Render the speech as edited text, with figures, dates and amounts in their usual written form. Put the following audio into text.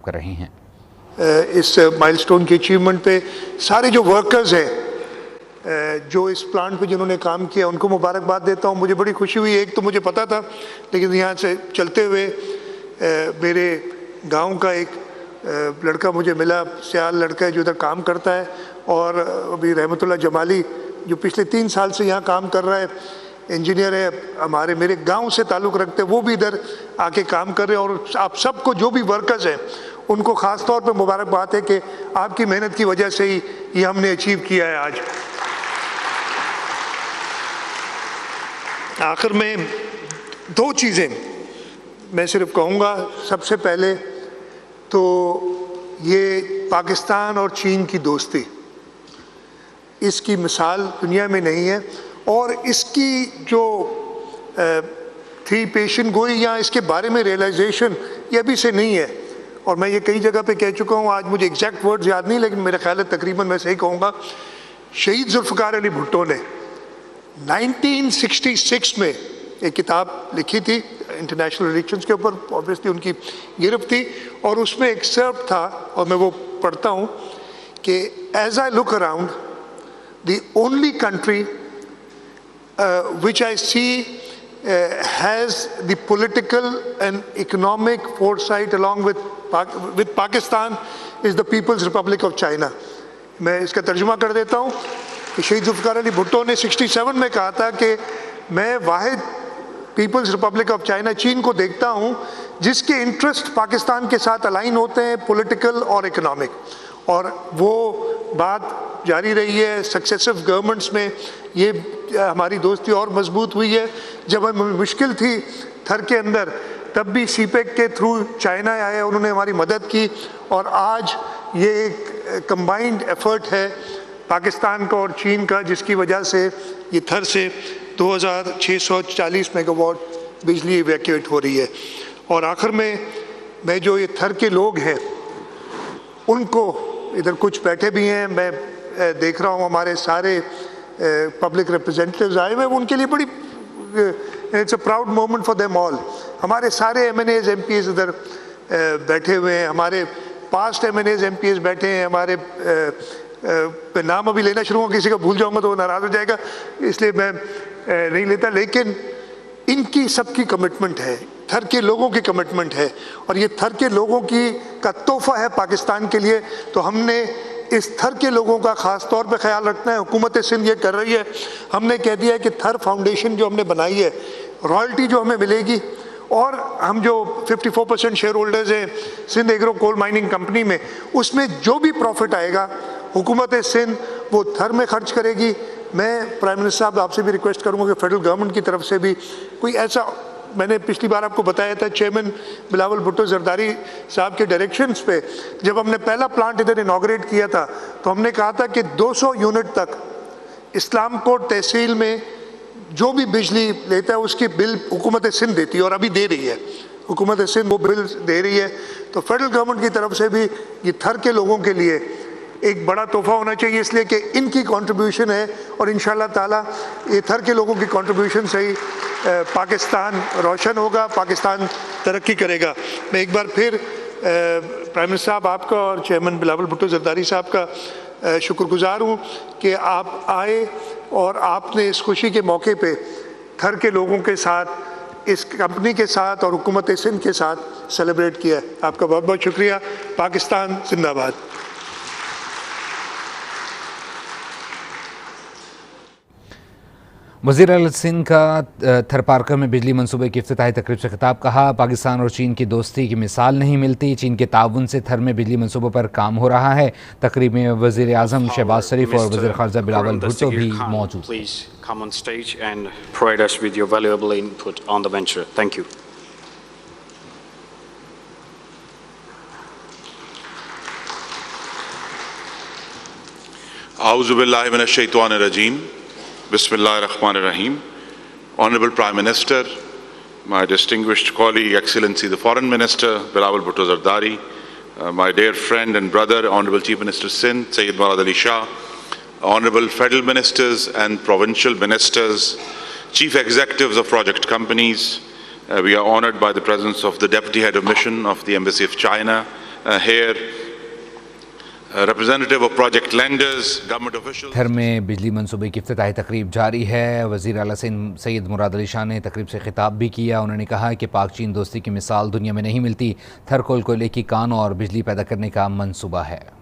कर रहे हैं। इस माइलस्टोन की अचीवमेंट पे सारे जो वर्कर्स हैं जो इस प्लांट पे जिन्होंने काम किया उनको मुबारकबाद देता हूँ। मुझे बड़ी खुशी हुई, एक तो मुझे पता था, लेकिन यहाँ से चलते हुए मेरे गांव का एक लड़का मुझे मिला, सियाल लड़का है जो इधर काम करता है, और अभी रहमतुल्लाह जमाली जो पिछले 3 साल से यहाँ काम कर रहा है, इंजीनियर है, हमारे मेरे गांव से ताल्लुक़ रखते हैं, वो भी इधर आके काम कर रहे हैं। और आप सबको जो भी वर्कर्स हैं उनको ख़ास तौर पे मुबारकबाद है कि आपकी मेहनत की वजह से ही ये हमने अचीव किया है आज। आखिर में 2 चीज़ें मैं सिर्फ कहूँगा। सबसे पहले तो ये पाकिस्तान और चीन की दोस्ती, इसकी मिसाल दुनिया में नहीं है, और इसकी जो थी पेशन गोई या इसके बारे में रियलाइजेशन ये अभी से नहीं है। और मैं ये कई जगह पे कह चुका हूँ, आज मुझे एग्जैक्ट वर्ड्स याद नहीं, लेकिन मेरा ख्याल है तकरीबन मैं सही कहूँगा, शहीद जुल्फ़िकार अली भुट्टो ने 1966 में एक किताब लिखी थी इंटरनेशनल रिलेशंस के ऊपर, ऑब्वियसली उनकी गिरफ्त थी, और उसमें एक एक्सर्प्ट था और मैं वो पढ़ता हूँ कि as I look around the only country which I see has the political and economic foresight along with Pakistan is the People's Republic of China। मैं इसका तर्जुमा कर देता हूँ कि शहीद जुल्फ़िकार अली भुट्टो ने 67 में कहा था कि मैं वाहिद पीपल्स रिपब्लिक ऑफ चाइना, चीन को देखता हूँ जिसके इंटरेस्ट पाकिस्तान के साथ अलाइन होते हैं, पॉलिटिकल और इकोनॉमिक। और वो बात जारी रही है, सक्सेसिव गवर्नमेंट्स में ये हमारी दोस्ती और मजबूत हुई है। जब हमें मुश्किल थी थर के अंदर, तब भी सीपेक के थ्रू चाइना आए, उन्होंने हमारी मदद की, और आज ये एक कंबाइंड एफर्ट है पाकिस्तान का और चीन का, जिसकी वजह से ये थर से 2640 मेगावाट बिजली इवैक्यूएट हो रही है। और आखिर में मैं जो ये थर के लोग हैं उनको, इधर कुछ बैठे भी हैं, मैं देख रहा हूँ हमारे सारे पब्लिक रिप्रेजेंटेटिव्स आए हुए, उनके लिए बड़ी it's a proud moment for them all. हमारे सारे MNAs MPs इधर बैठे हुए हैं, हमारे पास्ट MNAs MPs बैठे हैं, हमारे नाम अभी लेना शुरू होगा, किसी का भूल जाऊंगा तो वो नाराज़ हो जाएगा, इसलिए मैं नहीं लेता, लेकिन इनकी सबकी कमिटमेंट है, थर के लोगों की कमिटमेंट है, और ये थर के लोगों की का तोहफा है पाकिस्तान के लिए। तो हमने इस थर के लोगों का ख़ास तौर पे ख्याल रखना है। हुकूमत सिंध ये कर रही है, हमने कह दिया है कि थर फाउंडेशन जो हमने बनाई है, रॉयल्टी जो हमें मिलेगी, और हम जो 54% शेयर होल्डर्स हैं Sindh agro coal mining company में, उसमें जो भी प्रॉफिट आएगा हुकूमत सिंध वो थर में खर्च करेगी। मैं प्राइम मिनिस्टर साहब आपसे भी रिक्वेस्ट करूंगा कि फेडरल गवर्नमेंट की तरफ से भी कोई ऐसा, मैंने पिछली बार आपको बताया था, चेयरमैन बिलावल भुट्टो जरदारी साहब के डायरेक्शंस पे जब हमने पहला प्लांट इधर इनॉग्रेट किया था, तो हमने कहा था कि 200 यूनिट तक इस्लामकोट तहसील में जो भी बिजली लेता है उसकी बिल हुकूमत सिंध देती है, और अभी दे रही है हुकूमत सिंध, वो बिल दे रही है। तो फेडरल गवर्नमेंट की तरफ से भी ये थर के लोगों के लिए एक बड़ा तोहफा होना चाहिए, इसलिए कि इनकी कंट्रीब्यूशन है, और इंशाल्लाह ताला ये थर के लोगों की कंट्रीब्यूशन से ही पाकिस्तान रोशन होगा, पाकिस्तान तरक्की करेगा। मैं एक बार फिर प्राइम मिनिस्टर साहब आपका और चेयरमैन बिलावल भुट्टो जरदारी साहब का शुक्रगुजार हूँ कि आप आए और आपने इस खुशी के मौके पे थर के लोगों के साथ, इस कंपनी के साथ और हुकूमत सिंध के साथ सेलिब्रेट किया। आपका बहुत बहुत शुक्रिया। पाकिस्तान जिंदाबाद। वज़ीर आला सिंध का थरपारकर में बिजली मंसूबे की इफ्तिताही तकरीब से खिताब। कहा, पाकिस्तान और चीन की दोस्ती की मिसाल नहीं मिलती, चीन के ताउन से थर में बिजली मंसूबों पर काम हो रहा है। तकरीब में वज़ीर आज़म शहबाज शरीफ और वज़ीर ख़ारजा बिलावल भुट्टो भी मौजूद थे। Bismillahir-Rahmanir-Rahim. Honorable Prime Minister, my distinguished colleague, Excellency the Foreign Minister, Bilawal Bhutto Zardari, my dear friend and brother, Honorable Chief Minister Sindh, Sayyid Murad Ali Shah, Honorable Federal Ministers and Provincial Ministers, Chief Executives of project companies, we are honored by the presence of the Deputy Head of Mission of the Embassy of China, here, representative of project lenders, government officials. थर में बिजली मंसूबे की इफ्तिताही तकरीब जारी है। वज़ीर आला सैयद मुराद अली शाह ने तकरीब से खिताब भी किया। उन्होंने कहा कि पाक चीन दोस्ती की मिसाल दुनिया में नहीं मिलती। थर कोल कोयले की कान और बिजली पैदा करने का मंसूबा है।